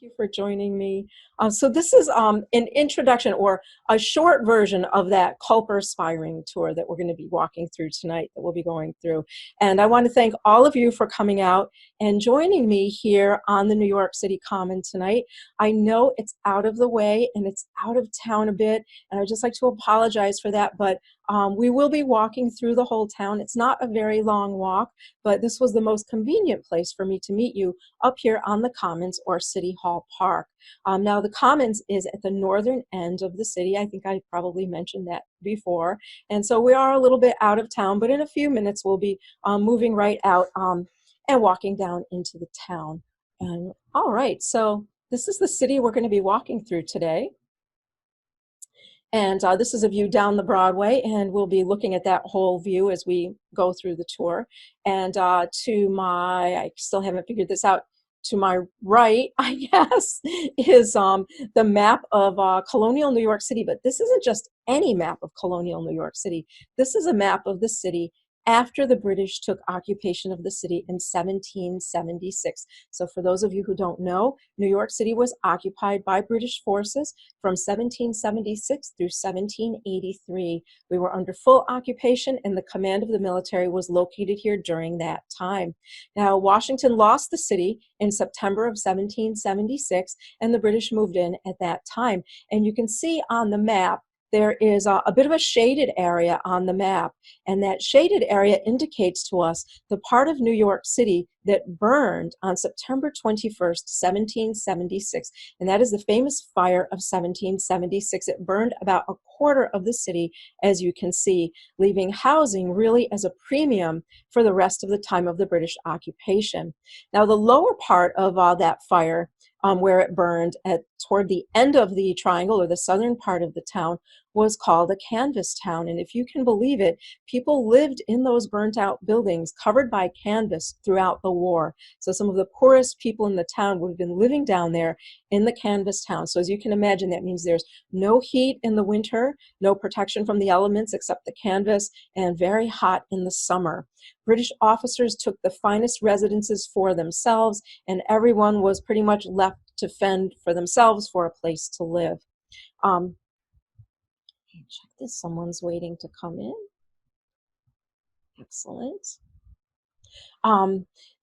You for joining me. So this is an introduction or a short version of that Culper Spy Ring tour that we're going to be walking through tonight, that we'll be going through. And I want to thank all of you for coming out and joining me here on the New York City Common tonight. I know it's out of the way and it's out of town a bit, and I'd just like to apologize for that, but we will be walking through the whole town. It's not a very long walk, but this was the most convenient place for me to meet you up here on the Commons or City Hall Park. Now the Commons is at the northern end of the city. I think I probably mentioned that before. And so we are a little bit out of town, but in a few minutes we'll be moving right out and walking down into the town. And all right, so this is the city we're going to be walking through today. And this is a view down the Broadway, and we'll be looking at that whole view as we go through the tour. And to my, I still haven't figured this out, to my right, I guess, is the map of colonial New York City. But this isn't just any map of colonial New York City. This is a map of the city after the British took occupation of the city in 1776. So for those of you who don't know, New York City was occupied by British forces from 1776 through 1783. We were under full occupation, and the command of the military was located here during that time. Now, Washington lost the city in September of 1776, and the British moved in at that time. And you can see on the map, there is a bit of a shaded area on the map, and that shaded area indicates to us the part of New York City that burned on September 21st, 1776, and that is the famous fire of 1776. It burned about a quarter of the city, as you can see, leaving housing really as a premium for the rest of the time of the British occupation. Now, the lower part of that fire, where it burned toward the end of the triangle, or the southern part of the town, was called a canvas town. And if you can believe it, people lived in those burnt out buildings covered by canvas throughout the war. So some of the poorest people in the town would have been living down there in the canvas town. So as you can imagine, that means there's no heat in the winter, no protection from the elements except the canvas, and very hot in the summer. British officers took the finest residences for themselves, and everyone was pretty much left to fend for themselves for a place to live. Check this, someone's waiting to come in. Excellent.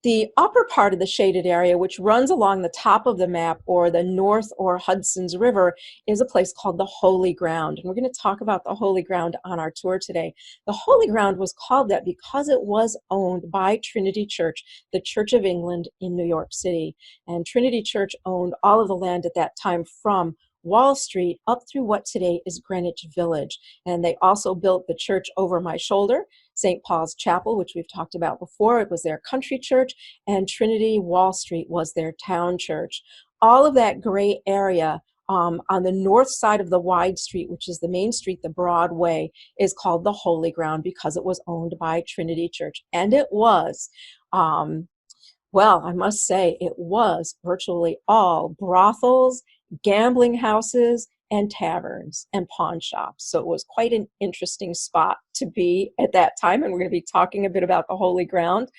The upper part of the shaded area, which runs along the top of the map, or the North or Hudson's River, is a place called the Holy Ground. And we're going to talk about the Holy Ground on our tour today. The Holy Ground was called that because it was owned by Trinity Church, the Church of England in New York City. And Trinity Church owned all of the land at that time from Wall Street up through what today is Greenwich Village. And they also built the church over my shoulder, St. Paul's Chapel, which we've talked about before. It was their country church, and Trinity Wall Street was their town church. All of that gray area on the north side of the wide street, which is the main street, the Broadway, is called the Holy Ground because it was owned by Trinity Church. And it was, well, I must say, it was virtually all brothels, gambling houses, and taverns and pawn shops. So it was quite an interesting spot to be at that time, and we're going to be talking a bit about the Holy Ground.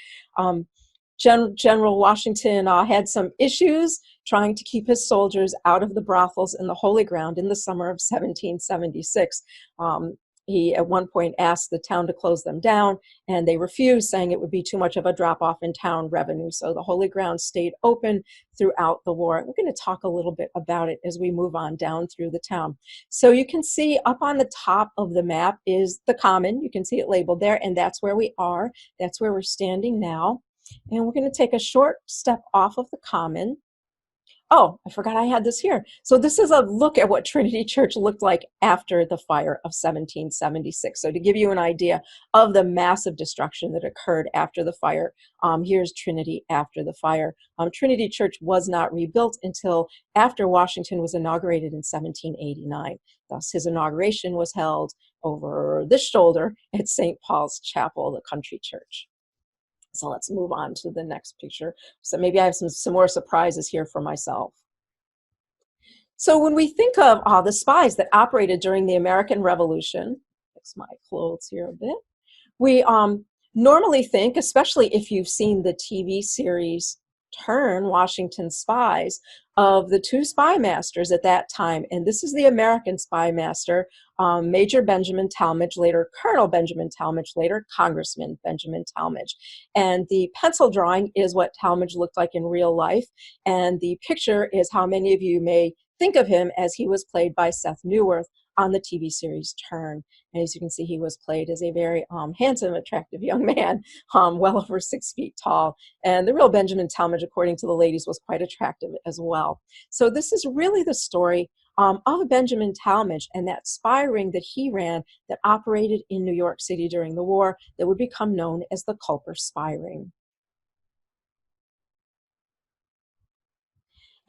General Washington had some issues trying to keep his soldiers out of the brothels in the Holy Ground in the summer of 1776. He at one point asked the town to close them down, and they refused, saying it would be too much of a drop-off in town revenue. So the Holy Ground stayed open throughout the war. We're going to talk a little bit about it as we move on down through the town. So you can see up on the top of the map is the Common. You can see it labeled there, and that's where we are. That's where we're standing now. And we're going to take a short step off of the Common. Oh, I forgot I had this here. So this is a look at what Trinity Church looked like after the fire of 1776. So to give you an idea of the massive destruction that occurred after the fire, here's Trinity after the fire. Trinity Church was not rebuilt until after Washington was inaugurated in 1789. Thus, his inauguration was held over this shoulder at St. Paul's Chapel, the country church. So let's move on to the next picture. So maybe I have some more surprises here for myself. So when we think of the spies that operated during the American Revolution, fix my clothes here a bit, we normally think, especially if you've seen the TV series turn Washington spies of the two spy masters at that time. And this is the American spy master, Major Benjamin Tallmadge, later Colonel Benjamin Tallmadge, later Congressman Benjamin Tallmadge. And the pencil drawing is what Tallmadge looked like in real life. And the picture is how many of you may think of him, as he was played by Seth Neuwirth on the TV series Turn. And as you can see, he was played as a very handsome, attractive young man, well over 6 feet tall. And the real Benjamin Tallmadge, according to the ladies, was quite attractive as well. So this is really the story of Benjamin Tallmadge and that spy ring that he ran that operated in New York City during the war that would become known as the Culper Spy Ring.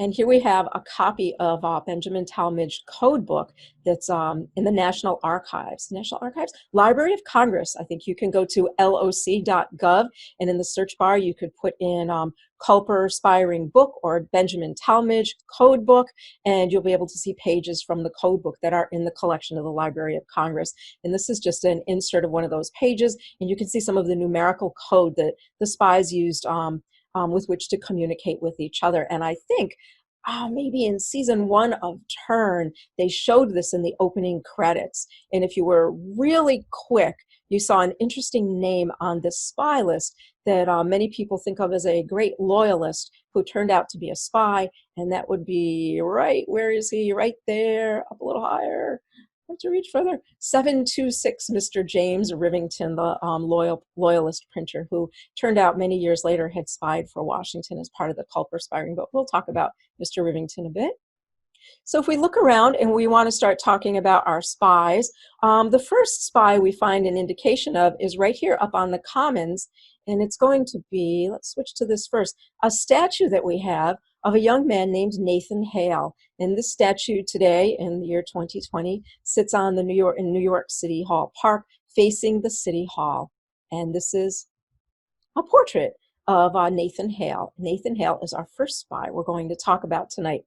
And here we have a copy of Benjamin Tallmadge code book that's in the National Archives. National Archives? Library of Congress. I think you can go to loc.gov, and in the search bar you could put in Culper Spy Ring book or Benjamin Tallmadge code book, and you'll be able to see pages from the code book that are in the collection of the Library of Congress. And this is just an insert of one of those pages, and you can see some of the numerical code that the spies used with which to communicate with each other. And I think maybe in season 1 of Turn, they showed this in the opening credits. And if you were really quick, you saw an interesting name on this spy list that many people think of as a great loyalist who turned out to be a spy. And that would be where is he? Right there, up a little higher. To reach further, 726 Mr. James Rivington, the loyalist printer, who turned out many years later had spied for Washington as part of the Culper Spy Ring. But we'll talk about Mr. Rivington a bit. So if we look around and we want to start talking about our spies, the first spy we find an indication of is right here up on the Commons, and it's going to be, let's switch to this first, a statue that we have of a young man named Nathan Hale. And this statue today, in the year 2020, sits on the New York City Hall Park, facing the City Hall. And this is a portrait of Nathan Hale. Nathan Hale is our first spy we're going to talk about tonight.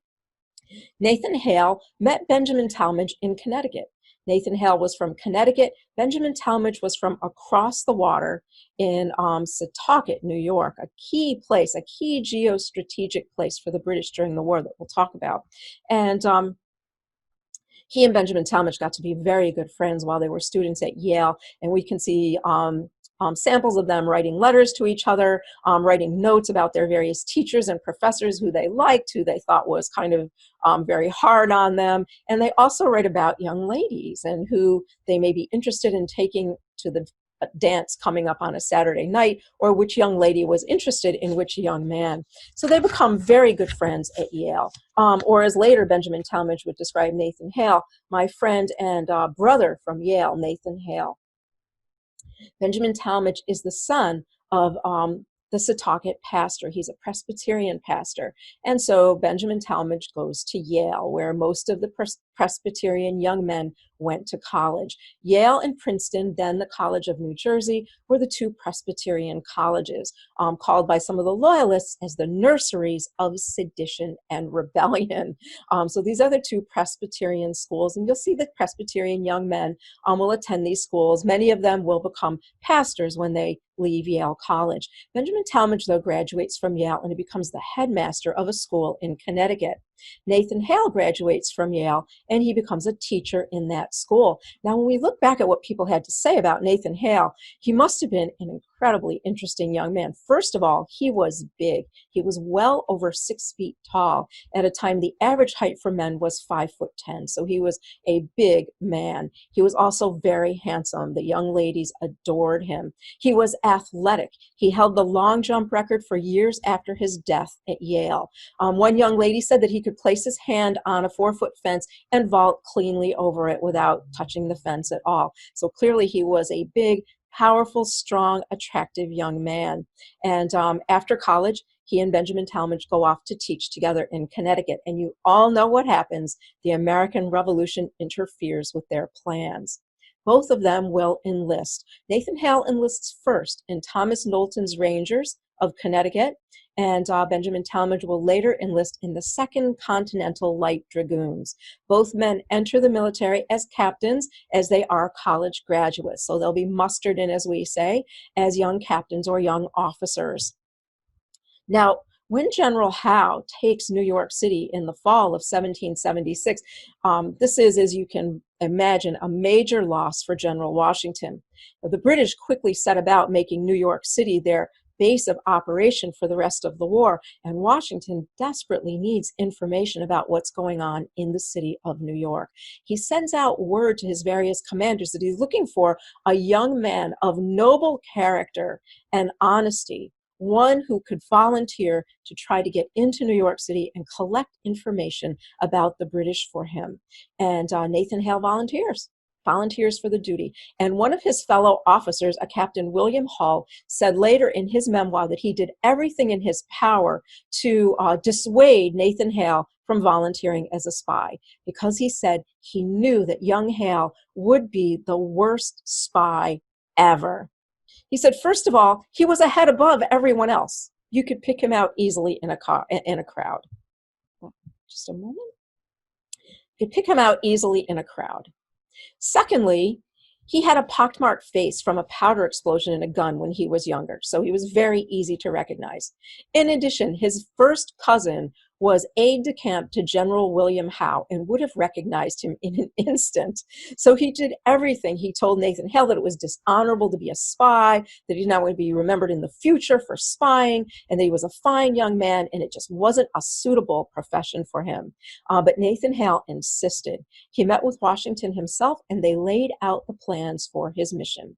Nathan Hale met Benjamin Tallmadge in Connecticut. Nathan Hale was from Connecticut. Benjamin Tallmadge was from across the water in Setauket, New York, a key place, a key geostrategic place for the British during the war that we'll talk about. And he and Benjamin Tallmadge got to be very good friends while they were students at Yale, and we can see samples of them writing letters to each other, writing notes about their various teachers and professors who they liked, who they thought was kind of very hard on them. And they also write about young ladies and who they may be interested in taking to the dance coming up on a Saturday night, or which young lady was interested in which young man. So they become very good friends at Yale. Or as later Benjamin Tallmadge would describe Nathan Hale, my friend and brother from Yale, Nathan Hale. Benjamin Tallmadge is the son of the Setauket pastor. He's a Presbyterian pastor. And so Benjamin Tallmadge goes to Yale, where most of the Presbyterian young men went to college. Yale and Princeton, then the College of New Jersey, were the two Presbyterian colleges, called by some of the loyalists as the nurseries of sedition and rebellion. So these are the two Presbyterian schools, and you'll see that Presbyterian young men will attend these schools. Many of them will become pastors when they leave Yale College. Benjamin Tallmadge, though, graduates from Yale and he becomes the headmaster of a school in Connecticut. Nathan Hale graduates from Yale and he becomes a teacher in that school. Now, when we look back at what people had to say about Nathan Hale, he must have been an incredibly interesting young man. First of all, he was big. He was well over 6 feet tall. At a time, the average height for men was 5'10". So he was a big man. He was also very handsome. The young ladies adored him. He was athletic. He held the long jump record for years after his death at Yale. One young lady said that he could place his hand on a 4-foot fence and vault cleanly over it without touching the fence at all. So clearly he was a big, powerful, strong, attractive young man. And after college, he and Benjamin Tallmadge go off to teach together in Connecticut. And you all know what happens. The American Revolution interferes with their plans. Both of them will enlist. Nathan Hale enlists first in Thomas Knowlton's Rangers of Connecticut, and Benjamin Tallmadge will later enlist in the 2nd Continental Light Dragoons. Both men enter the military as captains, as they are college graduates. So they'll be mustered in, as we say, as young captains or young officers. Now, when General Howe takes New York City in the fall of 1776, this is, as you can imagine, a major loss for General Washington. The British quickly set about making New York City their base of operation for the rest of the war, and Washington desperately needs information about what's going on in the city of New York. He sends out word to his various commanders that he's looking for a young man of noble character and honesty, one who could volunteer to try to get into New York City and collect information about the British for him. And Nathan Hale volunteers for the duty. And one of his fellow officers, a Captain William Hull, said later in his memoir that he did everything in his power to dissuade Nathan Hale from volunteering as a spy, because he said he knew that young Hale would be the worst spy ever. He said, first of all, he was a head above everyone else. You could pick him out easily in a crowd. Just a moment. You could pick him out easily in a crowd. Secondly, he had a pockmarked face from a powder explosion in a gun when he was younger, so he was very easy to recognize. In addition, his first cousin was aide-de-camp to General William Howe and would have recognized him in an instant. So he did everything. He told Nathan Hale that it was dishonorable to be a spy, that he's not going to be remembered in the future for spying, and that he was a fine young man, and it just wasn't a suitable profession for him. But Nathan Hale insisted. He met with Washington himself, and they laid out the plans for his mission.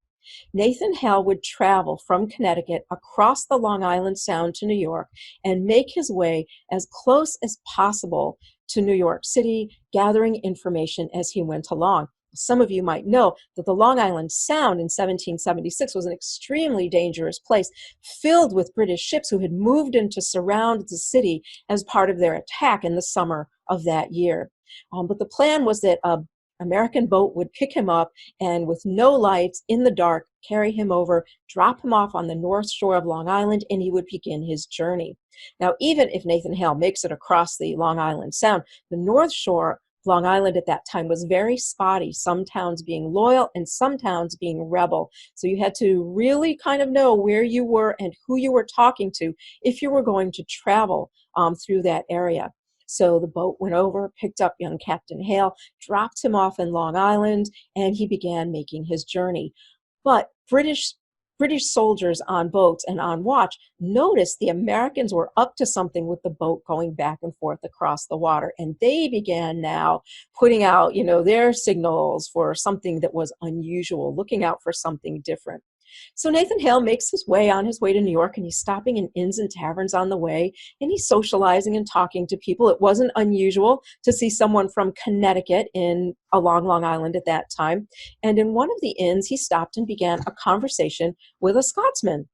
Nathan Hale would travel from Connecticut across the Long Island Sound to New York and make his way as close as possible to New York City, gathering information as he went along. Some of you might know that the Long Island Sound in 1776 was an extremely dangerous place, filled with British ships who had moved in to surround the city as part of their attack in the summer of that year. But the plan was that a American boat would pick him up and, with no lights, in the dark, carry him over, drop him off on the north shore of Long Island, and he would begin his journey. Now, even if Nathan Hale makes it across the Long Island Sound, the north shore of Long Island at that time was very spotty, some towns being loyal and some towns being rebel. So you had to really kind of know where you were and who you were talking to if you were going to travel through that area. So the boat went over, picked up young Captain Hale, dropped him off in Long Island, and he began making his journey. But British soldiers on boats and on watch noticed the Americans were up to something with the boat going back and forth across the water, and they began now putting out, their signals for something that was unusual, looking out for something different. So Nathan Hale makes his way to New York, and he's stopping in inns and taverns on the way, and he's socializing and talking to people. It wasn't unusual to see someone from Connecticut along Long Island at that time. And in one of the inns, he stopped and began a conversation with a Scotsman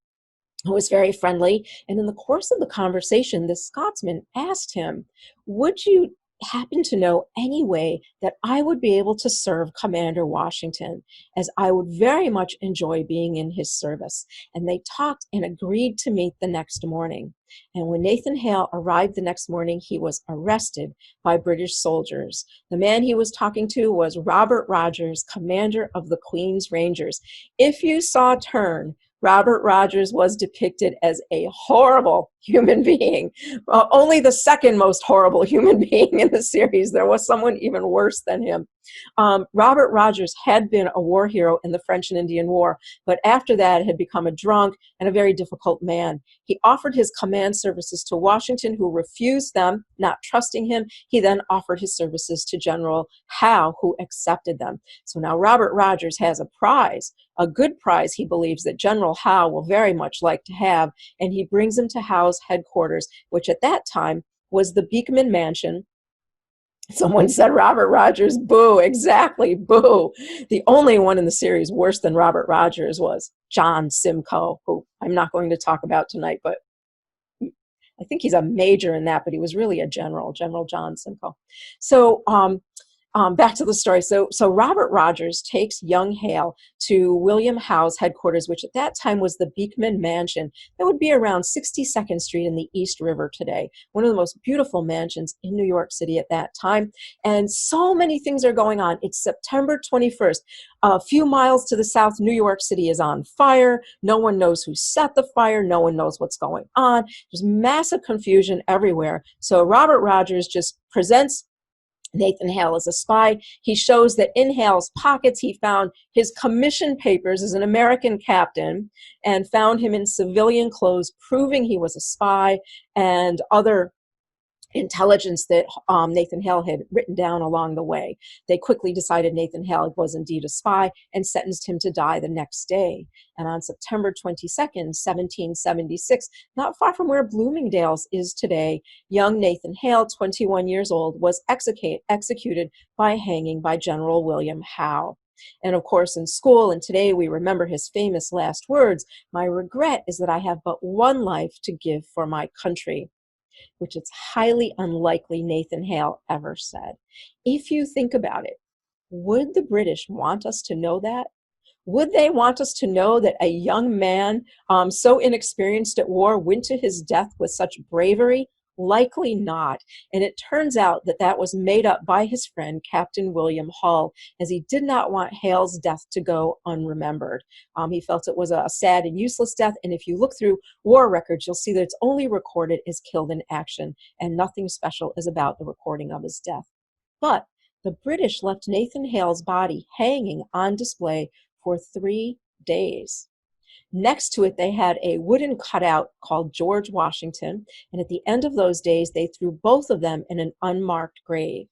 who was very friendly. And in the course of the conversation, the Scotsman asked him, would you happen to know any way that I would be able to serve Commander Washington, as I would very much enjoy being in his service? And they talked and agreed to meet the next morning. And when Nathan Hale arrived the next morning, he was arrested by British soldiers. The man he was talking to was Robert Rogers, commander of the Queen's Rangers. If you saw Turn, Robert Rogers was depicted as a horrible human being, only the second most horrible human being in the series. There was someone even worse than him. Robert Rogers had been a war hero in the French and Indian War, but after that had become a drunk and a very difficult man. He offered his command services to Washington, who refused them, not trusting him. He then offered his services to General Howe, who accepted them. So now Robert Rogers has a prize, a good prize he believes that General Howe will very much like to have, and he brings him to Howe's headquarters, which at that time was the Beekman Mansion. Someone said Robert Rogers, boo, exactly, boo. The only one in the series worse than Robert Rogers was John Simcoe, who I'm not going to talk about tonight, but I think he's a major in that, but he was really a general, General John Simcoe. So Back to the story. So Robert Rogers takes young Hale to William Howe's headquarters, which at that time was the Beekman Mansion. That would be around 62nd Street in the East River today. One of the most beautiful mansions in New York City at that time. And so many things are going on. It's September 21st. A few miles to the south, New York City is on fire. No one knows who set the fire. No one knows what's going on. There's massive confusion everywhere. So Robert Rogers just presents Nathan Hale as a spy. He shows that in Hale's pockets, he found his commission papers as an American captain and found him in civilian clothes, proving he was a spy, and other intelligence that Nathan Hale had written down along the way. They quickly decided Nathan Hale was indeed a spy and sentenced him to die the next day. And on September 22nd, 1776, not far from where Bloomingdale's is today, young Nathan Hale, 21 years old, was executed by hanging by General William Howe. And of course, in school and today, we remember his famous last words, "My regret is that I have but one life to give for my country," which it's highly unlikely Nathan Hale ever said. If you think about it, would the British want us to know that? Would they want us to know that a young man so inexperienced at war went to his death with such bravery? Likely not. And it turns out that that was made up by his friend, Captain William Hull, as he did not want Hale's death to go unremembered. He felt it was a sad and useless death. And if you look through war records, you'll see that it's only recorded as killed in action, and nothing special is about the recording of his death. But the British left Nathan Hale's body hanging on display for 3 days. Next to it, they had a wooden cutout called George Washington, and at the end of those days, they threw both of them in an unmarked grave.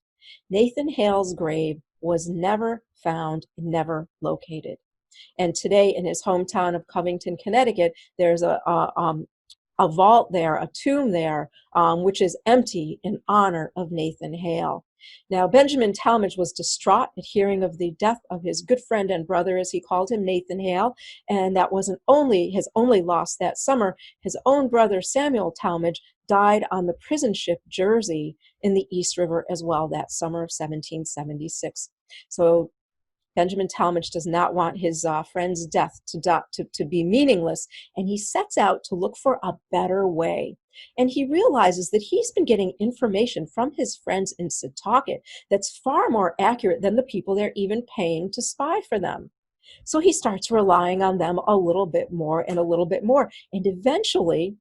Nathan Hale's grave was never found, never located. And today, in his hometown of Covington, Connecticut, there's a vault there, a tomb there, which is empty in honor of Nathan Hale. Now, Benjamin Tallmadge was distraught at hearing of the death of his good friend and brother, as he called him, Nathan Hale, and that wasn't only his only loss that summer. His own brother, Samuel Tallmadge, died on the prison ship Jersey in the East River as well that summer of 1776. So Benjamin Tallmadge does not want his friend's death to be meaningless, and he sets out to look for a better way. And he realizes that he's been getting information from his friends in Setauket that's far more accurate than the people they're even paying to spy for them. So he starts relying on them a little bit more and a little bit more, and eventually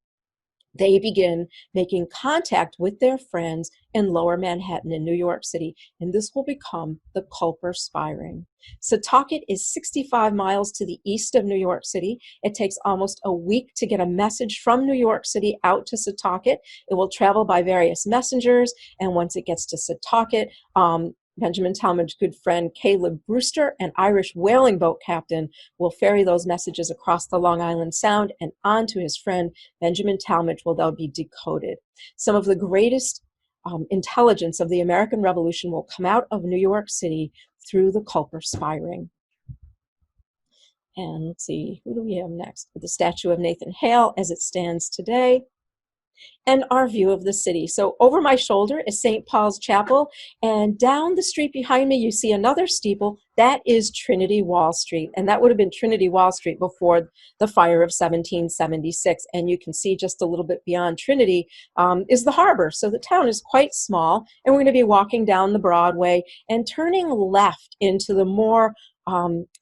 they begin making contact with their friends in Lower Manhattan in New York City, and this will become the Culper Spy Ring. Setauket is 65 miles to the east of New York City. It takes almost a week to get a message from New York City out to Setauket. It will travel by various messengers, and once it gets to Setauket, Benjamin Tallmadge's good friend Caleb Brewster, an Irish whaling boat captain, will ferry those messages across the Long Island Sound and on to his friend Benjamin Tallmadge, where they'll be decoded. Some of the greatest intelligence of the American Revolution will come out of New York City through the Culper Spy Ring. And let's see, who do we have next? The statue of Nathan Hale as it stands today, and our view of the city. So over my shoulder is St. Paul's Chapel, and down the street behind me you see another steeple. That is Trinity Wall Street, and that would have been Trinity Wall Street before the fire of 1776. And you can see just a little bit beyond Trinity is the harbor. So the town is quite small, and we're going to be walking down the Broadway and turning left into the more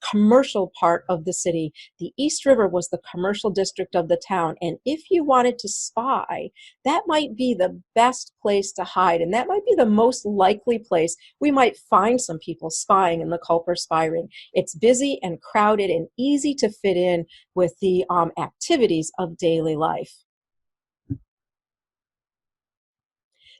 commercial part of the city. The East River was the commercial district of the town, and if you wanted to spy, that might be the best place to hide, and that might be the most likely place we might find some people spying in the Culper Spy Ring. It's busy and crowded and easy to fit in with the activities of daily life.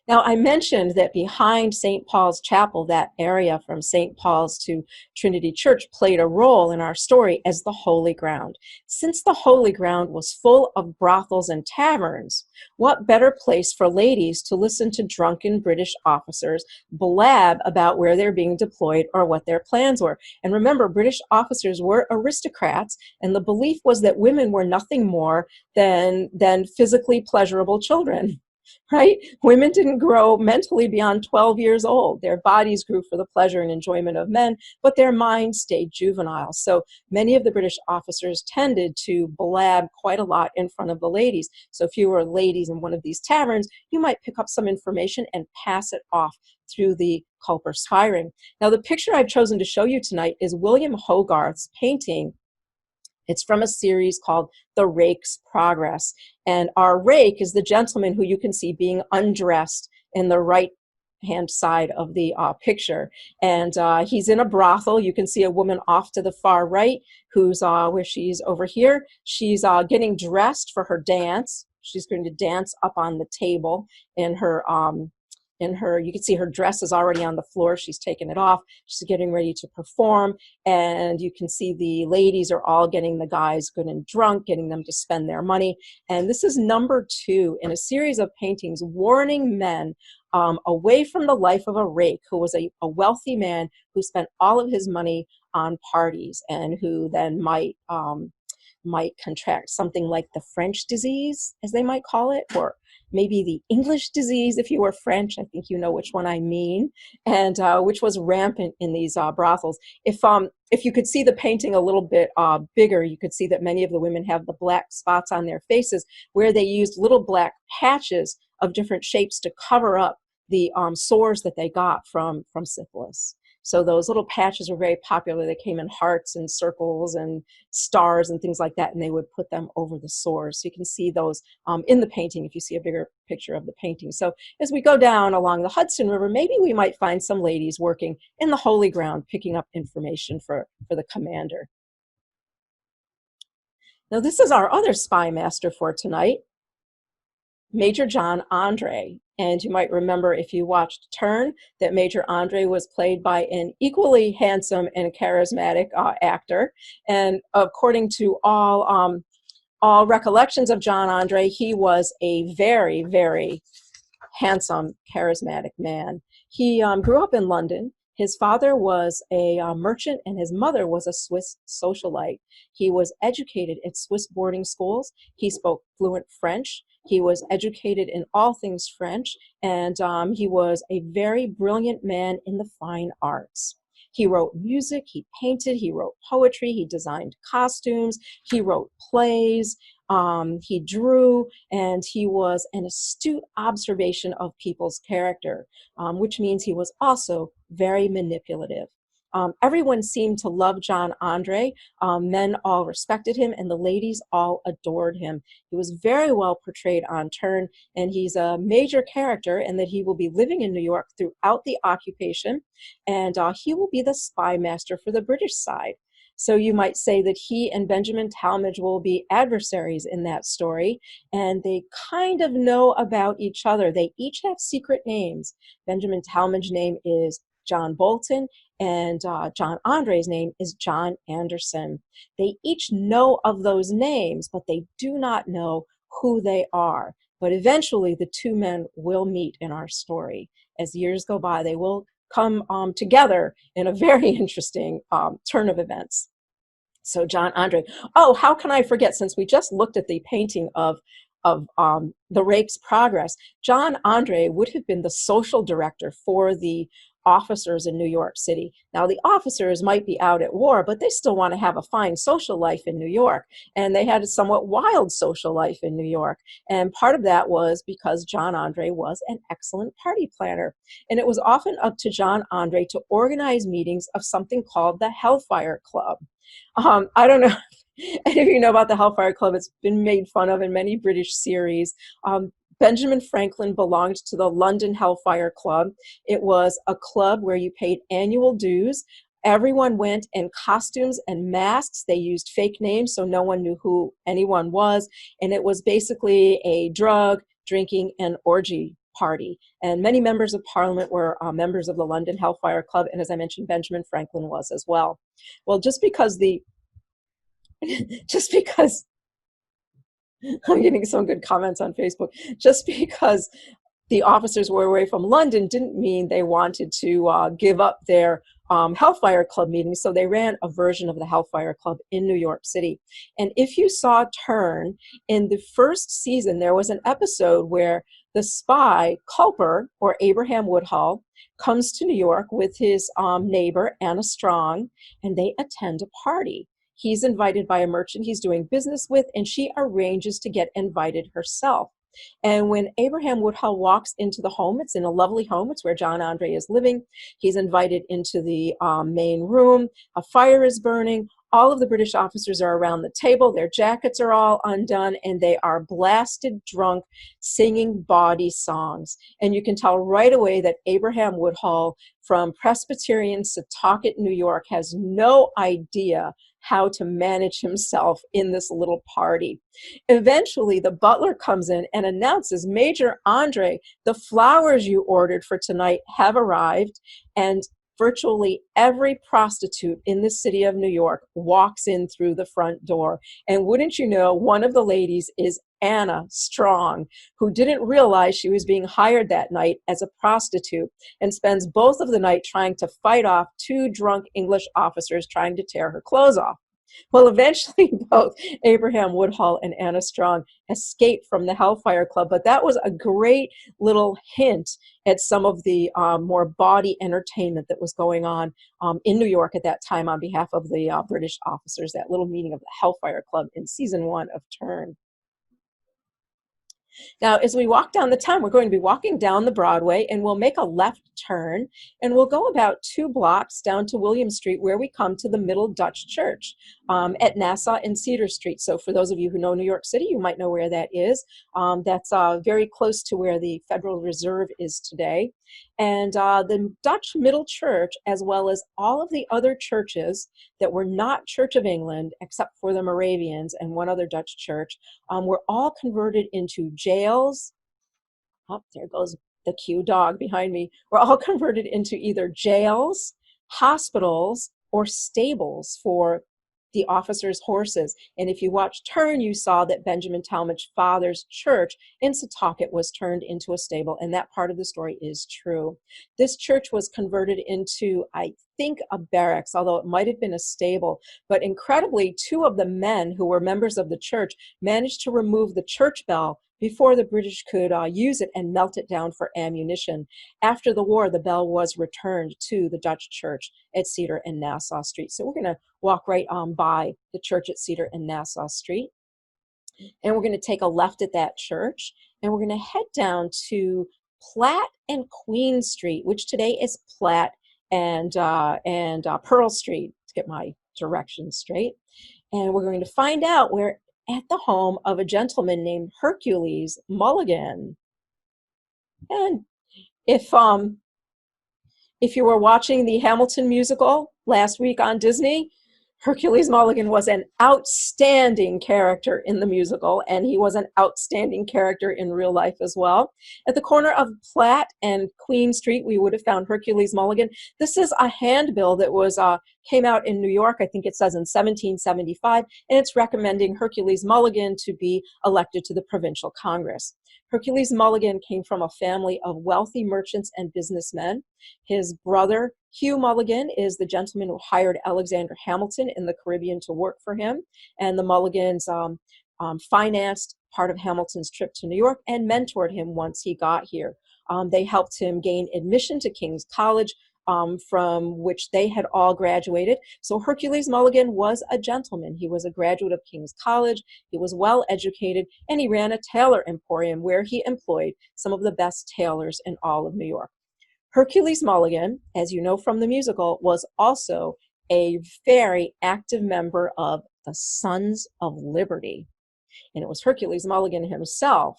Now, I mentioned that behind St. Paul's Chapel, that area from St. Paul's to Trinity Church played a role in our story as the holy ground. Since the holy ground was full of brothels and taverns, what better place for ladies to listen to drunken British officers blab about where they're being deployed or what their plans were? And remember, British officers were aristocrats, and the belief was that women were nothing more than physically pleasurable children. right? Women didn't grow mentally beyond 12 years old. Their bodies grew for the pleasure and enjoyment of men, but their minds stayed juvenile. So many of the British officers tended to blab quite a lot in front of the ladies. So if you were ladies in one of these taverns, you might pick up some information and pass it off through the Culper Spy Ring. Now, the picture I've chosen to show you tonight is William Hogarth's painting. It's from a series called The Rake's Progress. And our rake is the gentleman who you can see being undressed in the right hand side of the picture. And he's in a brothel. You can see a woman off to the far right who's where she's over here. She's getting dressed for her dance. She's going to dance up on the table in her you can see her dress is already on the floor. She's taken it off. She's getting ready to perform. And you can see the ladies are all getting the guys good and drunk, getting them to spend their money. And this is number 2 in a series of paintings warning men away from the life of a rake, who was a wealthy man who spent all of his money on parties and who then might contract something like the French disease, as they might call it, or maybe the English disease if you were French. I think you know which one I mean, and which was rampant in these brothels. If you could see the painting a little bit bigger, you could see that many of the women have the black spots on their faces where they used little black patches of different shapes to cover up the sores that they got from syphilis. So those little patches were very popular. They came in hearts and circles and stars and things like that, and they would put them over the sores. So you can see those in the painting if you see a bigger picture of the painting. So as we go down along the Hudson River, maybe we might find some ladies working in the Holy Ground, picking up information for the commander. Now this is our other spy master for tonight, Major John Andre. And you might remember, if you watched Turn, that Major Andre was played by an equally handsome and charismatic actor. And according to all recollections of John Andre, he was a very, very handsome, charismatic man. He grew up in London. His father was a merchant and his mother was a Swiss socialite. He was educated at Swiss boarding schools. He spoke fluent French. He was educated in all things French, and he was a very brilliant man in the fine arts. He wrote music, he painted, he wrote poetry, he designed costumes, he wrote plays, he drew, and he was an astute observation of people's character, which means he was also very manipulative. Everyone seemed to love John Andre. Men all respected him, and the ladies all adored him. He was very well portrayed on Turn, and he's a major character in that he will be living in New York throughout the occupation, and he will be the spy master for the British side. So you might say that he and Benjamin Tallmadge will be adversaries in that story, and they kind of know about each other. They each have secret names. Benjamin Tallmadge's name is John Bolton, and John Andre's name is John Anderson. They each know of those names, but they do not know who they are. But eventually the two men will meet in our story. As years go by, they will come together in a very interesting turn of events. So John Andre. Oh, how can I forget, since we just looked at the painting of the Rake's Progress, John Andre would have been the social director for the officers in New York City. Now, the officers might be out at war, but they still want to have a fine social life in New York. And they had a somewhat wild social life in New York. And part of that was because John Andre was an excellent party planner. And it was often up to John Andre to organize meetings of something called the Hellfire Club. I don't know if you know about the Hellfire Club. It's been made fun of in many British series. Benjamin Franklin belonged to the London Hellfire Club. It was a club where you paid annual dues. Everyone went in costumes and masks. They used fake names, so no one knew who anyone was. And it was basically a drug, drinking, and orgy party. And many members of Parliament were members of the London Hellfire Club. And as I mentioned, Benjamin Franklin was as well. Well, just because I'm getting some good comments on Facebook. Just because the officers were away from London didn't mean they wanted to give up their Hellfire Club meetings. So they ran a version of the Hellfire Club in New York City. And if you saw Turn, in the first season, there was an episode where the spy, Culper, or Abraham Woodhull, comes to New York with his neighbor, Anna Strong, and they attend a party. He's invited by a merchant he's doing business with, and she arranges to get invited herself. And when Abraham Woodhull walks into the home, it's in a lovely home. It's where John Andre is living. He's invited into the main room. A fire is burning. All of the British officers are around the table. Their jackets are all undone, and they are blasted drunk, singing bawdy songs. And you can tell right away that Abraham Woodhull from Presbyterian Setauket, New York, has no idea how to manage himself in this little party. Eventually, the butler comes in and announces, Major Andre, the flowers you ordered for tonight have arrived, and virtually every prostitute in the city of New York walks in through the front door. And wouldn't you know, one of the ladies is Anna Strong, who didn't realize she was being hired that night as a prostitute and spends both of the night trying to fight off two drunk English officers trying to tear her clothes off. Well, eventually both Abraham Woodhull and Anna Strong escaped from the Hellfire Club, but that was a great little hint at some of the more bawdy entertainment that was going on in New York at that time on behalf of the British officers, that little meeting of the Hellfire Club in season 1 of Turn. Now, as we walk down the town, we're going to be walking down the Broadway, and we'll make a left turn, and we'll go about 2 blocks down to William Street, where we come to the Middle Dutch Church at Nassau and Cedar Street. So for those of you who know New York City, you might know where that is. That's very close to where the Federal Reserve is today. And the Dutch Middle Church, as well as all of the other churches that were not Church of England, except for the Moravians and one other Dutch church, were all converted into jails. Oh, there goes the cute dog behind me. Were all converted into either jails, hospitals, or stables for the officers' horses. And if you watched Turn, you saw that Benjamin Tallmadge's father's church in Setauket was turned into a stable, and that part of the story is true. This church was converted into, I think, a barracks, although it might have been a stable. But incredibly, 2 of the men who were members of the church managed to remove the church bell before the British could use it and melt it down for ammunition. After the war, the bell was returned to the Dutch church at Cedar and Nassau Street. So we're going to walk right on by the church at Cedar and Nassau Street. And we're going to take a left at that church, and we're going to head down to Platt and Queen Street, which today is Platt and Pearl Street, to get my directions straight. And we're going to find out where at the home of a gentleman named Hercules Mulligan. And if you were watching the Hamilton musical last week on Disney, Hercules Mulligan was an outstanding character in the musical, and he was an outstanding character in real life as well. At the corner of Platt and Queen Street, we would have found Hercules Mulligan. This is a handbill that was came out in New York, I think it says in 1775, and it's recommending Hercules Mulligan to be elected to the Provincial Congress. Hercules Mulligan came from a family of wealthy merchants and businessmen. His brother, Hugh Mulligan, is the gentleman who hired Alexander Hamilton in the Caribbean to work for him, and the Mulligans financed part of Hamilton's trip to New York and mentored him once he got here. They helped him gain admission to King's College, from which they had all graduated. So Hercules Mulligan was a gentleman. He was a graduate of King's College. He was well educated, and he ran a tailor emporium where he employed some of the best tailors in all of New York. Hercules Mulligan, as you know from the musical, was also a very active member of the Sons of Liberty. And it was Hercules Mulligan himself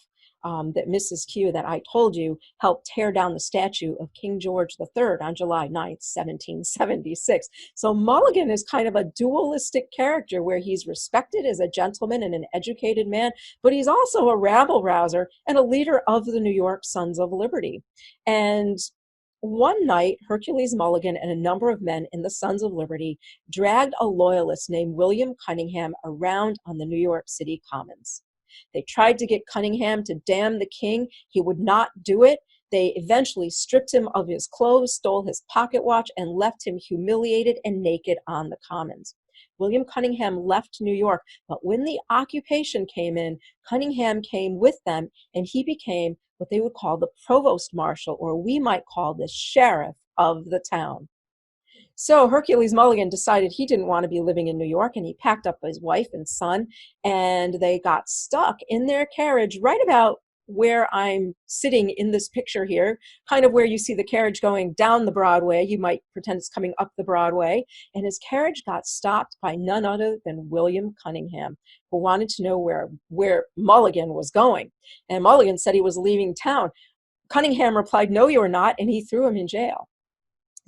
that Mrs. Q, that I told you, helped tear down the statue of King George III on July 9th, 1776. So Mulligan is kind of a dualistic character where he's respected as a gentleman and an educated man, but he's also a rabble-rouser and a leader of the New York Sons of Liberty. And one night, Hercules Mulligan and a number of men in the Sons of Liberty dragged a loyalist named William Cunningham around on the New York City Commons. They tried to get Cunningham to damn the king. He would not do it. They eventually stripped him of his clothes, stole his pocket watch, and left him humiliated and naked on the Commons. William Cunningham left New York, but when the occupation came in, Cunningham came with them, and he became what they would call the provost marshal, or we might call the sheriff of the town. So Hercules Mulligan decided he didn't want to be living in New York, and he packed up his wife and son, and they got stuck in their carriage right about where I'm sitting in this picture here, kind of where you see the carriage going down the Broadway. You might pretend it's coming up the Broadway. And his carriage got stopped by none other than William Cunningham, who wanted to know where Mulligan was going. And Mulligan said he was leaving town. Cunningham replied, "No, you are not," and he threw him in jail.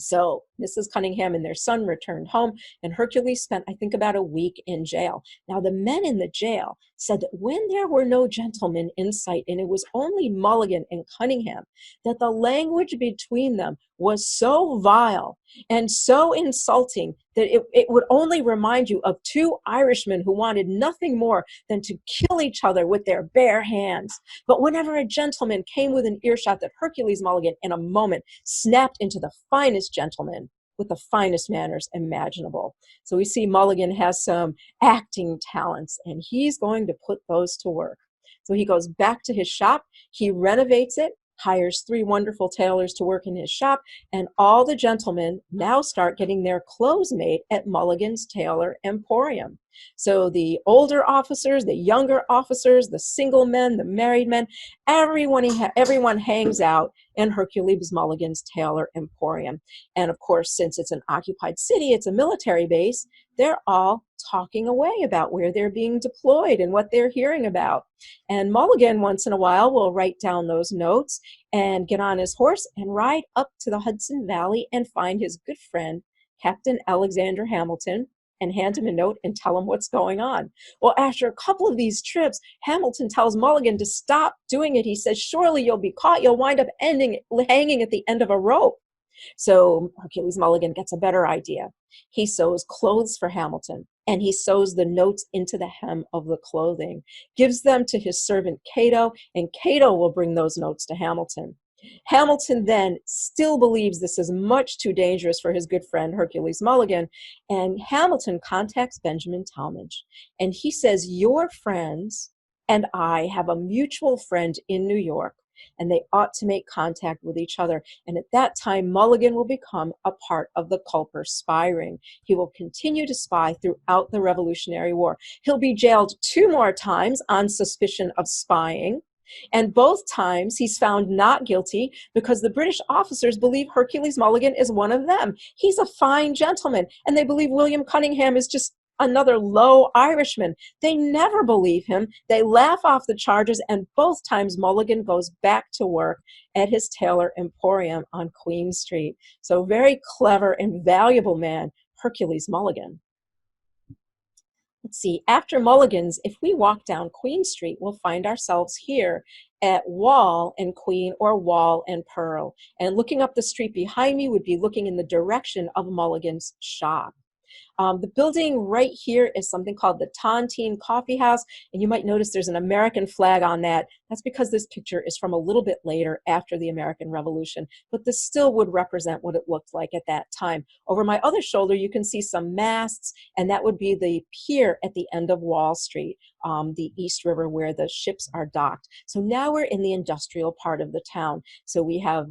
So Mrs. Cunningham and their son returned home, and Hercules spent, I think, about a week in jail. Now, the men in the jail said that when there were no gentlemen in sight, and it was only Mulligan and Cunningham, that the language between them was so vile and so insulting that it would only remind you of two Irishmen who wanted nothing more than to kill each other with their bare hands. But whenever a gentleman came within earshot, that Hercules Mulligan in a moment snapped into the finest gentleman with the finest manners imaginable. So we see Mulligan has some acting talents, and he's going to put those to work. So he goes back to his shop, he renovates it, hires 3 wonderful tailors to work in his shop, and all the gentlemen now start getting their clothes made at Mulligan's Tailor Emporium. So the older officers, the younger officers, the single men, the married men, everyone hangs out in Hercules Mulligan's Tailor Emporium. And of course, since it's an occupied city, it's a military base, they're all talking away about where they're being deployed and what they're hearing about. And Mulligan, once in a while, will write down those notes and get on his horse and ride up to the Hudson Valley and find his good friend, Captain Alexander Hamilton, and hand him a note and tell him what's going on. Well, after a couple of these trips, Hamilton tells Mulligan to stop doing it. He says, "Surely you'll be caught. You'll wind up hanging at the end of a rope." So Hercules Mulligan gets a better idea. He sews clothes for Hamilton, and he sews the notes into the hem of the clothing, gives them to his servant Cato, and Cato will bring those notes to Hamilton. Hamilton then still believes this is much too dangerous for his good friend Hercules Mulligan, and Hamilton contacts Benjamin Tallmadge, and he says, "Your friends and I have a mutual friend in New York, and they ought to make contact with each other." And at that time, Mulligan will become a part of the Culper Spy Ring. He will continue to spy throughout the Revolutionary War. He'll be jailed 2 more times on suspicion of spying. And both times he's found not guilty because the British officers believe Hercules Mulligan is one of them. He's a fine gentleman, and they believe William Cunningham is just another low Irishman. They never believe him. They laugh off the charges, and both times Mulligan goes back to work at his tailor emporium on Queen Street. So very clever and valuable man, Hercules Mulligan. Let's see, after Mulligan's, if we walk down Queen Street, we'll find ourselves here at Wall and Queen, or Wall and Pearl. And looking up the street behind me would be looking in the direction of Mulligan's shop. The building right here is something called the Tontine Coffee House, and you might notice there's an American flag on that. That's because this picture is from a little bit later, after the American Revolution, but this still would represent what it looked like at that time. Over my other shoulder, you can see some masts, and that would be the pier at the end of Wall Street, the East River, where the ships are docked. So now we're in the industrial part of the town. So we have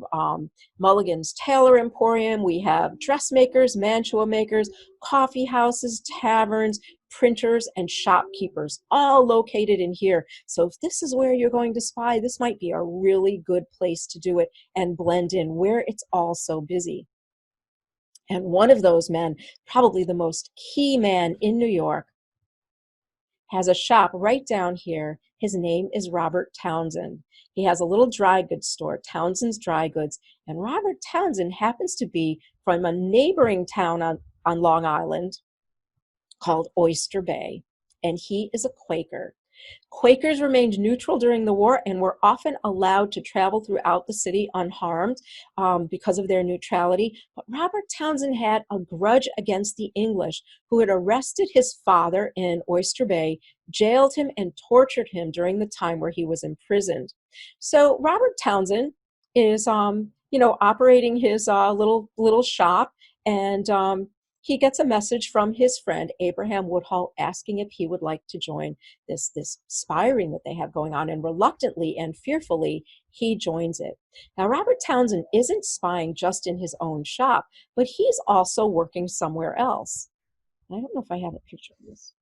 Mulligan's Tailor Emporium, we have dressmakers, mantua makers, coffee houses, taverns, printers, and shopkeepers, all located in here. So if this is where you're going to spy, this might be a really good place to do it and blend in where it's all so busy. And one of those men, probably the most key man in New York, has a shop right down here. His name is Robert Townsend. He has a little dry goods store, Townsend's Dry Goods, and Robert Townsend happens to be from a neighboring town on Long Island called Oyster Bay, and he is a Quaker. Quakers remained neutral during the war and were often allowed to travel throughout the city unharmed because of their neutrality. But Robert Townsend had a grudge against the English, who had arrested his father in Oyster Bay, jailed him, and tortured him during the time where he was imprisoned. So Robert Townsend is, operating his little shop, and he gets a message from his friend Abraham Woodhull asking if he would like to join this spy ring that they have going on, and reluctantly and fearfully he joins it. Now, Robert Townsend isn't spying just in his own shop, but he's also working somewhere else. I don't know if I have a picture of this.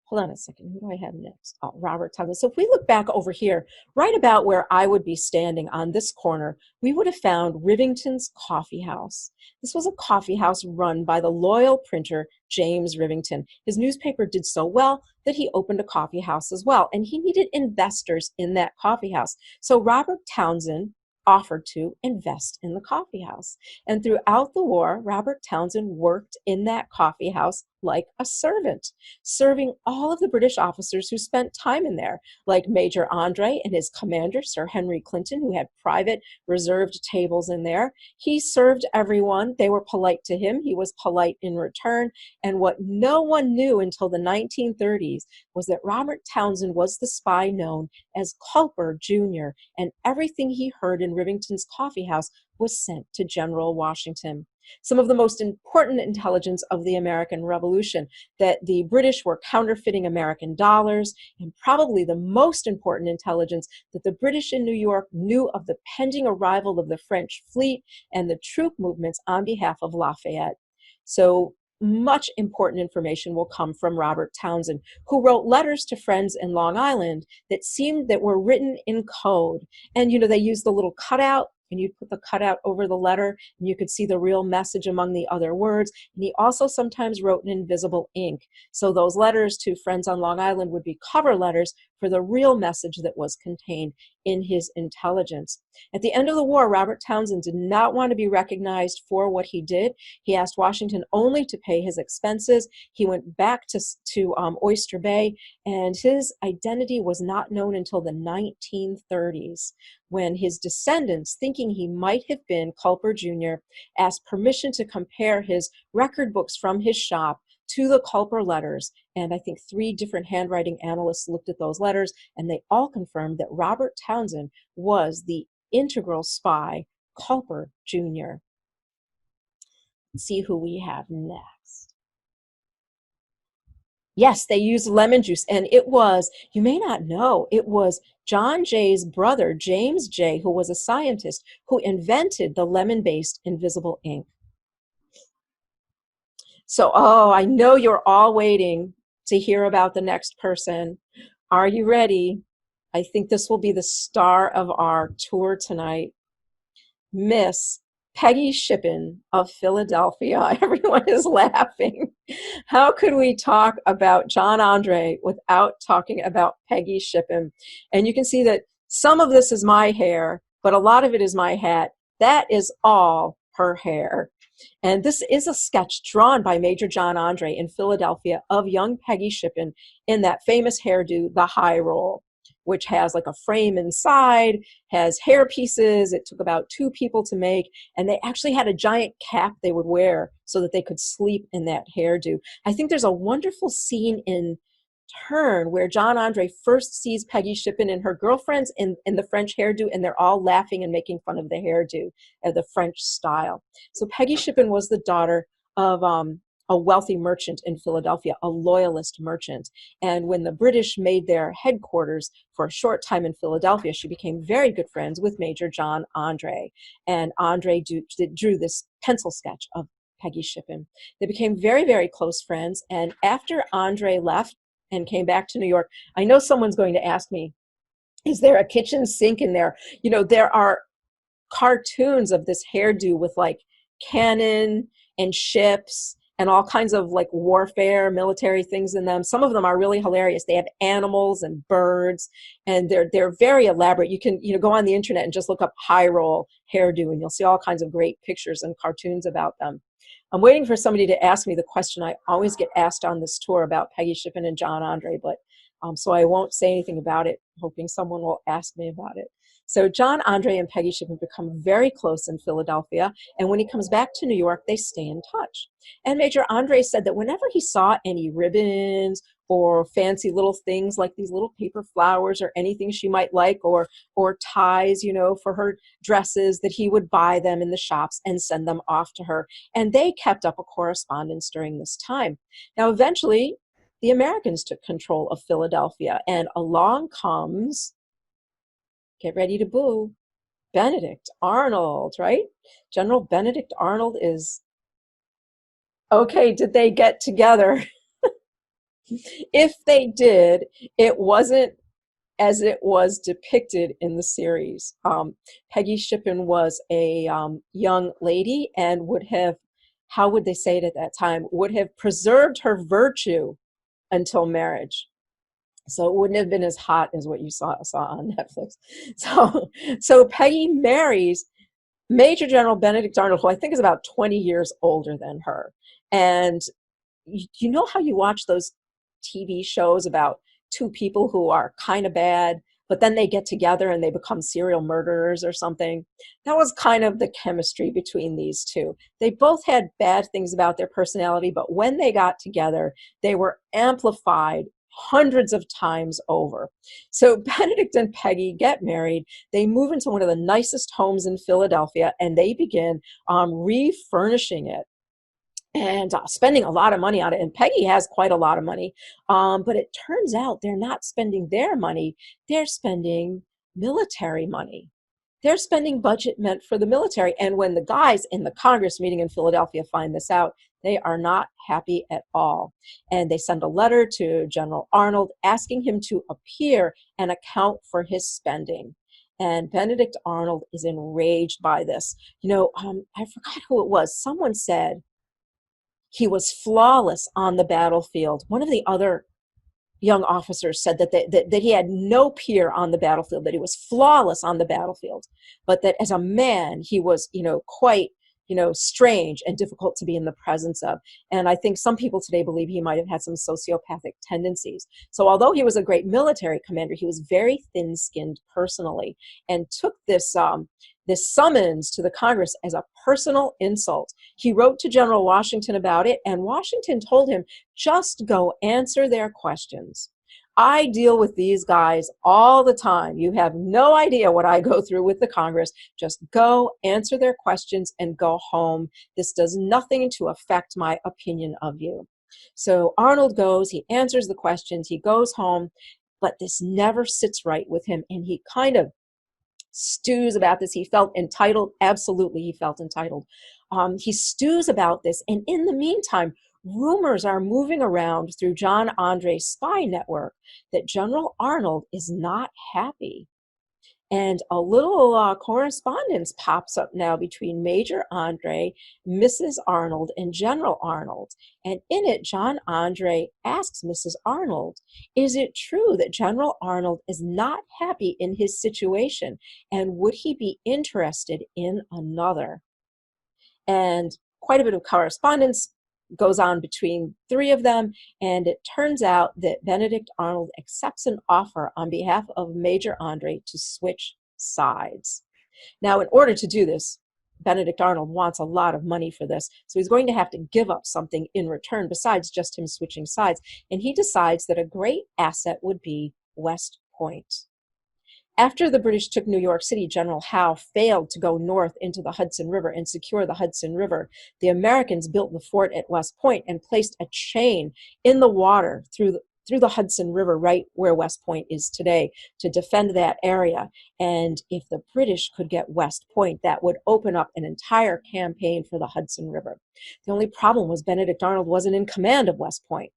Hold on a second. Who do I have next? Oh, Robert Townsend. So if we look back over here, right about where I would be standing on this corner, we would have found Rivington's Coffee House. This was a coffee house run by the loyal printer James Rivington. His newspaper did so well that he opened a coffee house as well, and he needed investors in that coffee house. So Robert Townsend offered to invest in the coffee house. And throughout the war, Robert Townsend worked in that coffee house like a servant, serving all of the British officers who spent time in there, like Major Andre and his commander, Sir Henry Clinton, who had private reserved tables in there. He served everyone. They were polite to him. He was polite in return. And what no one knew until the 1930s was that Robert Townsend was the spy known as Culper Jr., and everything he heard in Rivington's coffee house was sent to General Washington. Some of the most important intelligence of the American Revolution, that the British were counterfeiting American dollars, and probably the most important intelligence, that the British in New York knew of the pending arrival of the French fleet and the troop movements on behalf of Lafayette. So much important information will come from Robert Townsend, who wrote letters to friends in Long Island that were written in code. And they used the little cutout, and you'd put the cutout over the letter, and you could see the real message among the other words. And he also sometimes wrote in invisible ink. So those letters to friends on Long Island would be cover letters for the real message that was contained in his intelligence. At the end of the war, Robert Townsend did not want to be recognized for what he did. He asked Washington only to pay his expenses. He went back to Oyster Bay, and his identity was not known until the 1930s, when his descendants, thinking he might have been Culper Jr., asked permission to compare his record books from his shop to the Culper letters. And I think 3 different handwriting analysts looked at those letters, and they all confirmed that Robert Townsend was the integral spy, Culper Jr. Let's see who we have next. Yes, they used lemon juice, and it was, you may not know, it was John Jay's brother, James Jay, who was a scientist, who invented the lemon-based invisible ink. So, I know you're all waiting to hear about the next person. Are you ready? I think this will be the star of our tour tonight. Miss Peggy Shippen of Philadelphia. Everyone is laughing. How could we talk about John Andre without talking about Peggy Shippen? And you can see that some of this is my hair, but a lot of it is my hat. That is all her hair. And this is a sketch drawn by Major John Andre in Philadelphia of young Peggy Shippen in that famous hairdo, the high roll, which has like a frame inside, has hair pieces. It took about 2 people to make, and they actually had a giant cap they would wear so that they could sleep in that hairdo. I think there's a wonderful scene in Turn where John Andre first sees Peggy Shippen and her girlfriends in the French hairdo, and they're all laughing and making fun of the hairdo, the French style. So Peggy Shippen was the daughter of a wealthy merchant in Philadelphia, a loyalist merchant. And when the British made their headquarters for a short time in Philadelphia, she became very good friends with Major John Andre. And Andre drew this pencil sketch of Peggy Shippen. They became very, very close friends. And after Andre left and came back to New York, I know someone's going to ask me, is there a kitchen sink in there? There are cartoons of this hairdo with like cannon and ships and all kinds of like warfare, military things in them. Some of them are really hilarious. They have animals and birds, and they're very elaborate. You can go on the internet and just look up high roll hairdo, and you'll see all kinds of great pictures and cartoons about them. I'm waiting for somebody to ask me the question I always get asked on this tour about Peggy Shippen and John Andre, but so I won't say anything about it, hoping someone will ask me about it. So John Andre and Peggy Shippen become very close in Philadelphia, and when he comes back to New York, they stay in touch. And Major Andre said that whenever he saw any ribbons or fancy little things like these little paper flowers or anything she might like, or ties, for her dresses, that he would buy them in the shops and send them off to her. And they kept up a correspondence during this time. Now, eventually, the Americans took control of Philadelphia, and along comes, get ready to boo, Benedict Arnold, right? General Benedict Arnold is, okay, did they get together? If they did, it wasn't as it was depicted in the series. Peggy Shippen was a young lady and would have, how would they say it at that time, would have preserved her virtue until marriage. So it wouldn't have been as hot as what you saw on Netflix. So Peggy marries Major General Benedict Arnold, who I think is about 20 years older than her. And you know how you watch those TV shows about two people who are kind of bad, but then they get together and they become serial murderers or something? That was kind of the chemistry between these two. They both had bad things about their personality, but when they got together, they were amplified hundreds of times over. So Benedict and Peggy get married. They move into one of the nicest homes in Philadelphia, and they begin refurnishing it and spending a lot of money on it. And Peggy has quite a lot of money. But it turns out they're not spending their money, they're spending military money. They're spending budget meant for the military. And when the guys in the Congress meeting in Philadelphia find this out, they are not happy at all. And they send a letter to General Arnold asking him to appear and account for his spending. And Benedict Arnold is enraged by this. I forgot who it was. Someone said he was flawless on the battlefield. One of the other young officers said that he had no peer on the battlefield, that he was flawless on the battlefield, but that as a man, he was, quite, strange and difficult to be in the presence of. And I think some people today believe he might have had some sociopathic tendencies. So although he was a great military commander, he was very thin-skinned personally, and took this summons to the Congress as a personal insult. He wrote to General Washington about it, and Washington told him, just go answer their questions. I deal with these guys all the time. You have no idea what I go through with the Congress. Just go answer their questions and go home. This does nothing to affect my opinion of you. So Arnold goes, he answers the questions, he goes home, but this never sits right with him, and he kind of stews about this. He felt entitled. Absolutely, he felt entitled. He stews about this. And in the meantime, rumors are moving around through John Andre's spy network that General Arnold is not happy. And a little correspondence pops up now between Major Andre, Mrs. Arnold, and General Arnold. And in it, John Andre asks Mrs. Arnold, is it true that General Arnold is not happy in his situation? And would he be interested in another? And quite a bit of correspondence goes on between three of them, and it turns out that Benedict Arnold accepts an offer on behalf of Major Andre to switch sides. Now, in order to do this, Benedict Arnold wants a lot of money for this, so he's going to have to give up something in return besides just him switching sides, and he decides that a great asset would be West Point. After the British took New York City, General Howe failed to go north into the Hudson River and secure the Hudson River. The Americans built the fort at West Point and placed a chain in the water through the Hudson River, right where West Point is today, to defend that area. And if the British could get West Point, that would open up an entire campaign for the Hudson River. The only problem was Benedict Arnold wasn't in command of West Point.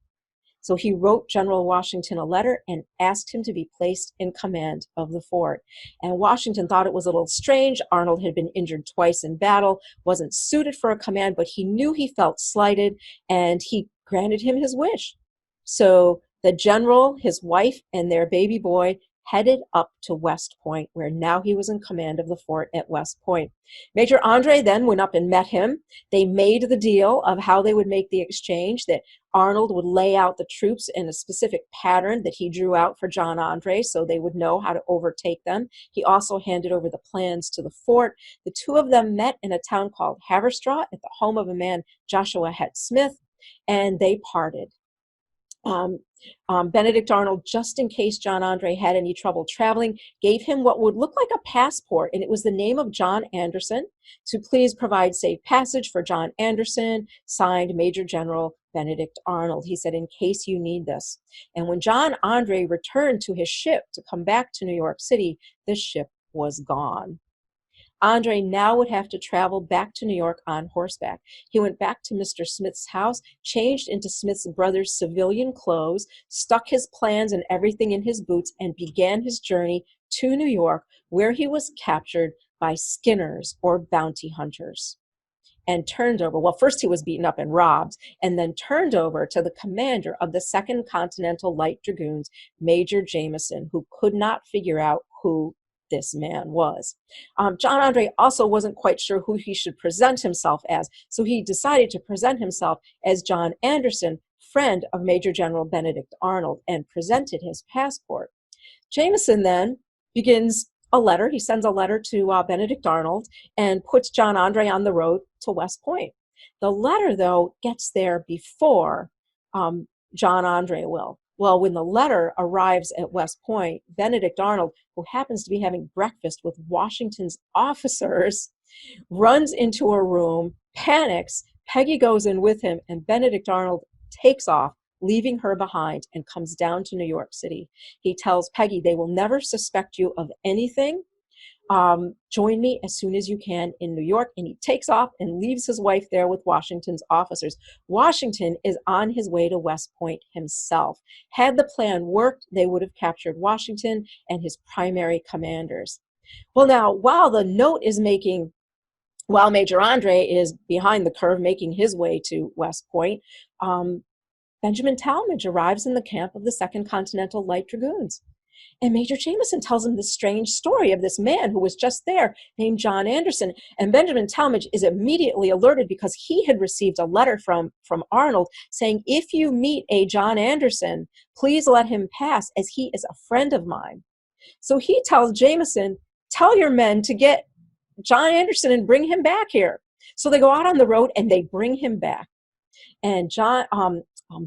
So he wrote General Washington a letter and asked him to be placed in command of the fort. And Washington thought it was a little strange. Arnold had been injured twice in battle, wasn't suited for a command, but he knew he felt slighted, and he granted him his wish. So the general, his wife, and their baby boy headed up to West Point, where now he was in command of the fort at West Point. Major Andre then went up and met him. They made the deal of how they would make the exchange, that Arnold would lay out the troops in a specific pattern that he drew out for John Andre so they would know how to overtake them. He also handed over the plans to the fort. The two of them met in a town called Haverstraw at the home of a man, Joshua Het Smith, and they parted. Benedict Arnold, just in case John Andre had any trouble traveling, gave him what would look like a passport, and it was the name of John Anderson, to please provide safe passage for John Anderson, signed Major General Benedict Arnold. He said, in case you need this. And when John Andre returned to his ship to come back to New York City, the ship was gone. Andre now would have to travel back to New York on horseback. He went back to Mr. Smith's house, changed into Smith's brother's civilian clothes, stuck his plans and everything in his boots, and began his journey to New York, where he was captured by skinners or bounty hunters and turned over. Well, first he was beaten up and robbed, and then turned over to the commander of the 2nd Continental Light Dragoons, Major Jameson, who could not figure out who this man was. John Andre also wasn't quite sure who he should present himself as, so he decided to present himself as John Anderson, friend of Major General Benedict Arnold, and presented his passport. Jameson then begins a letter. He sends a letter to Benedict Arnold and puts John Andre on the road to West Point. The letter, though, gets there before John Andre will. Well, when the letter arrives at West Point, Benedict Arnold, who happens to be having breakfast with Washington's officers, runs into a room, panics. Peggy goes in with him, and Benedict Arnold takes off, leaving her behind, and comes down to New York City. He tells Peggy, they will never suspect you of anything. Join me as soon as you can in New York. And he takes off and leaves his wife there with Washington's officers. Washington is on his way to West Point himself. Had the plan worked, they would have captured Washington and his primary commanders. Well, now, while Major Andre is behind the curve making his way to West Point, Benjamin Tallmadge arrives in the camp of the 2nd Continental Light Dragoons. And Major Jameson tells him the strange story of this man who was just there named John Anderson. And Benjamin Tallmadge is immediately alerted because he had received a letter from Arnold saying, if you meet a John Anderson, please let him pass, as he is a friend of mine. So he tells Jameson, tell your men to get John Anderson and bring him back here. So they go out on the road and they bring him back. And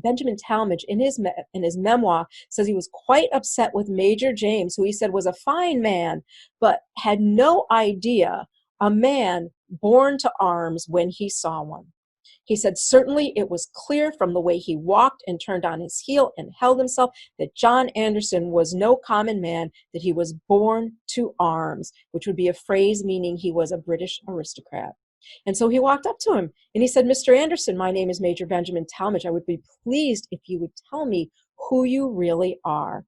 Benjamin Tallmadge, in his memoir, says he was quite upset with Major James, who he said was a fine man, but had no idea a man born to arms when he saw one. He said, certainly it was clear from the way he walked and turned on his heel and held himself that John Anderson was no common man, that he was born to arms, which would be a phrase meaning he was a British aristocrat. And so he walked up to him and he said, Mr. Anderson, my name is Major Benjamin Tallmadge. I would be pleased if you would tell me who you really are.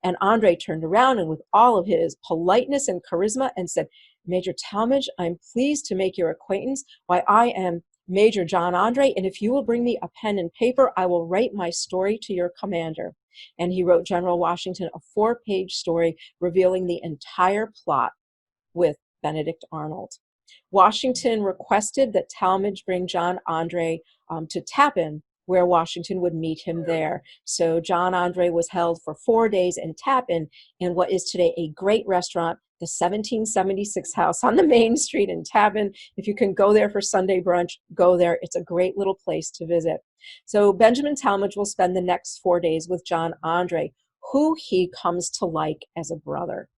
And Andre turned around and with all of his politeness and charisma and said, Major Tallmadge, I'm pleased to make your acquaintance. Why, I am Major John Andre, and if you will bring me a pen and paper, I will write my story to your commander. And he wrote General Washington a 4-page story revealing the entire plot with Benedict Arnold. Washington requested that Tallmadge bring John Andre to Tappan, where Washington would meet him there. So John Andre was held for 4 days in Tappan, in what is today a great restaurant, the 1776 House on the main street in Tappan. If you can go there for Sunday brunch, go there. It's a great little place to visit. So Benjamin Tallmadge will spend the next 4 days with John Andre, who he comes to like as a brother.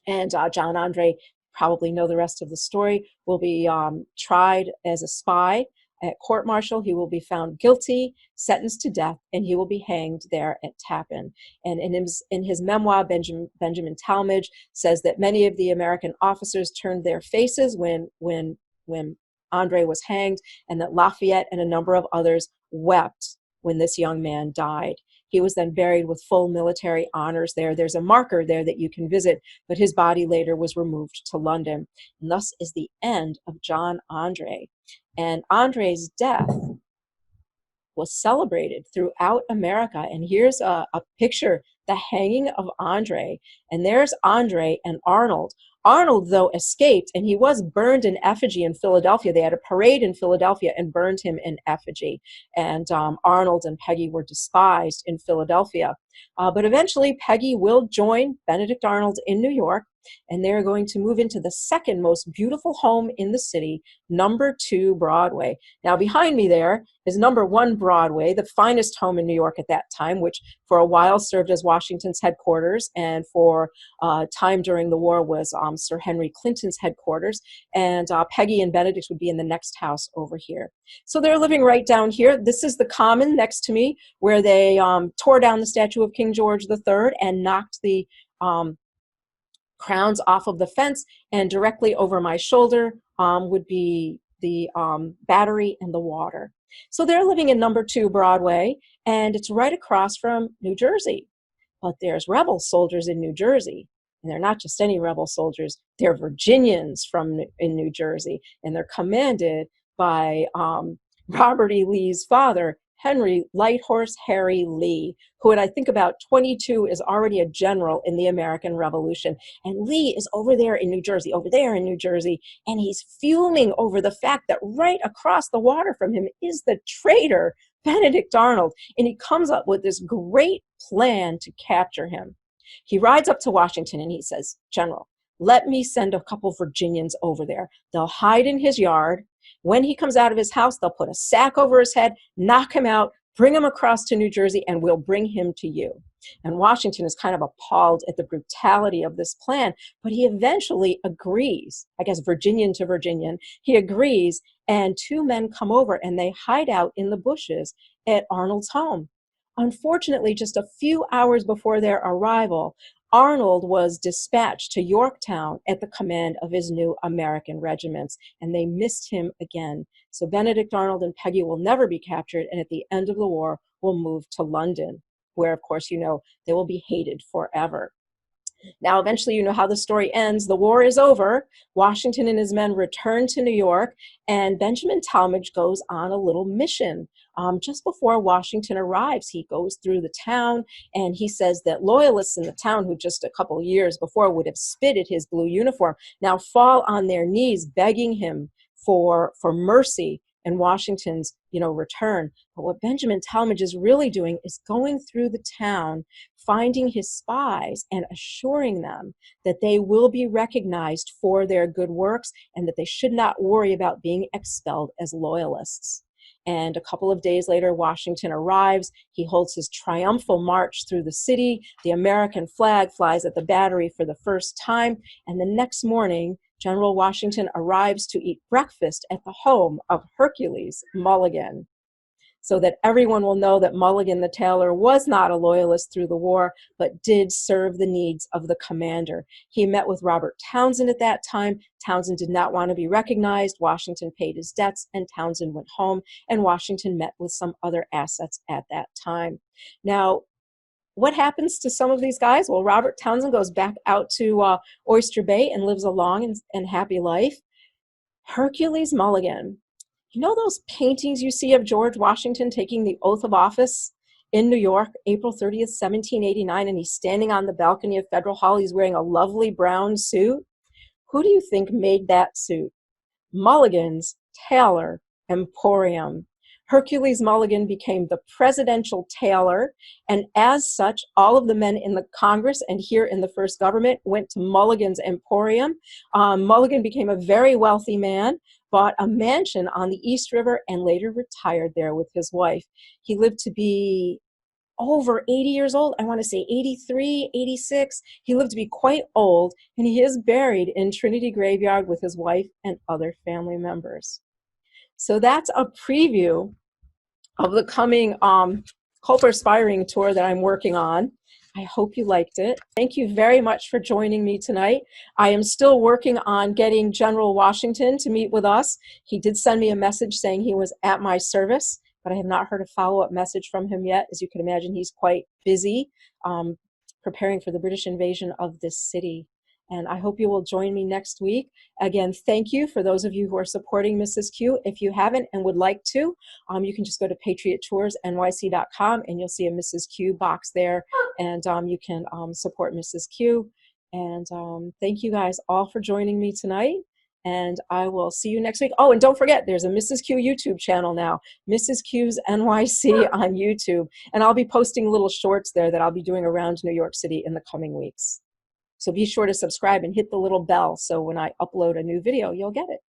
And John Andre, probably know the rest of the story, will be tried as a spy at court-martial. He will be found guilty, sentenced to death, and he will be hanged there at Tappan. And in his memoir, Benjamin Tallmadge says that many of the American officers turned their faces when Andre was hanged, and that Lafayette and a number of others wept when this young man died. He was then buried with full military honors there. There's a marker there that you can visit, but his body later was removed to London. And thus is the end of John Andre. And Andre's death was celebrated throughout America. And here's a picture, the hanging of Andre. And there's Andre and Arnold. Arnold, though, escaped, and he was burned in effigy in Philadelphia. They had a parade in Philadelphia and burned him in effigy. And Arnold and Peggy were despised in Philadelphia. But eventually, Peggy will join Benedict Arnold in New York, and they're going to move into the second most beautiful home in the city, number 2 Broadway. Now, behind me there is number 1 Broadway, the finest home in New York at that time, which for a while served as Washington's headquarters, and for time during the war was Sir Henry Clinton's headquarters. And Peggy and Benedict would be in the next house over here. So they're living right down here. This is the common next to me, where they tore down the statue of King George III and knocked the crowns off of the fence, and directly over my shoulder would be the Battery and the water. So they're living in number 2 Broadway, and it's right across from New Jersey. But there's rebel soldiers in New Jersey, and they're not just any rebel soldiers, they're Virginians in New Jersey, and they're commanded by Robert E. Lee's father, Henry Lighthorse Harry Lee, who at I think about 22 is already a general in the American Revolution. And Lee is over there in New Jersey, and he's fuming over the fact that right across the water from him is the traitor, Benedict Arnold, and he comes up with this great plan to capture him. He rides up to Washington and he says, "General, let me send a couple Virginians over there. They'll hide in his yard. When he comes out of his house, they'll put a sack over his head, knock him out, bring him across to New Jersey, and we'll bring him to you." And Washington is kind of appalled at the brutality of this plan, but he eventually agrees. I guess Virginian to Virginian, he agrees, and 2 men come over and they hide out in the bushes at Arnold's home. Unfortunately, just a few hours before their arrival, Arnold was dispatched to Yorktown at the command of his new American regiments, and they missed him again. So Benedict Arnold and Peggy will never be captured, and at the end of the war will move to London, where, of course, they will be hated forever. Now, eventually, you know how the story ends. The war is over. Washington and his men return to New York, and Benjamin Tallmadge goes on a little mission. Just before Washington arrives, he goes through the town, and he says that loyalists in the town, who just a couple years before would have spit at his blue uniform, now fall on their knees begging him for mercy and Washington's return. But what Benjamin Tallmadge is really doing is going through the town, finding his spies and assuring them that they will be recognized for their good works and that they should not worry about being expelled as loyalists. And a couple of days later, Washington arrives. He holds his triumphal march through the city. The American flag flies at the Battery for the first time. And the next morning, General Washington arrives to eat breakfast at the home of Hercules Mulligan, so that everyone will know that Mulligan the tailor was not a loyalist through the war, but did serve the needs of the commander. He met with Robert Townsend at that time. Townsend did not want to be recognized. Washington paid his debts, and Townsend went home, and Washington met with some other assets at that time. Now, what happens to some of these guys? Well, Robert Townsend goes back out to Oyster Bay and lives a long and happy life. Hercules Mulligan. You know those paintings you see of George Washington taking the oath of office in New York, April 30th, 1789, and he's standing on the balcony of Federal Hall. He's wearing a lovely brown suit. Who do you think made that suit? Mulligan's Tailor Emporium. Hercules Mulligan became the presidential tailor, and as such, all of the men in the Congress and here in the first government went to Mulligan's Emporium. Mulligan became a very wealthy man, bought a mansion on the East River, and later retired there with his wife. He lived to be over 80 years old. I want to say 83, 86. He lived to be quite old, and he is buried in Trinity Graveyard with his wife and other family members. So that's a preview of the coming Culper Spy Ring tour that I'm working on. I hope you liked it. Thank you very much for joining me tonight. I am still working on getting General Washington to meet with us. He did send me a message saying he was at my service, but I have not heard a follow-up message from him yet. As you can imagine, he's quite busy preparing for the British invasion of this city. And I hope you will join me next week. Again, thank you for those of you who are supporting Mrs. Q. If you haven't and would like to, you can just go to patriottoursnyc.com and you'll see a Mrs. Q box there, and you can support Mrs. Q. And thank you guys all for joining me tonight, and I will see you next week. Oh, and don't forget, there's a Mrs. Q YouTube channel now, Mrs. Q's NYC on YouTube, and I'll be posting little shorts there that I'll be doing around New York City in the coming weeks. So be sure to subscribe and hit the little bell so when I upload a new video, you'll get it.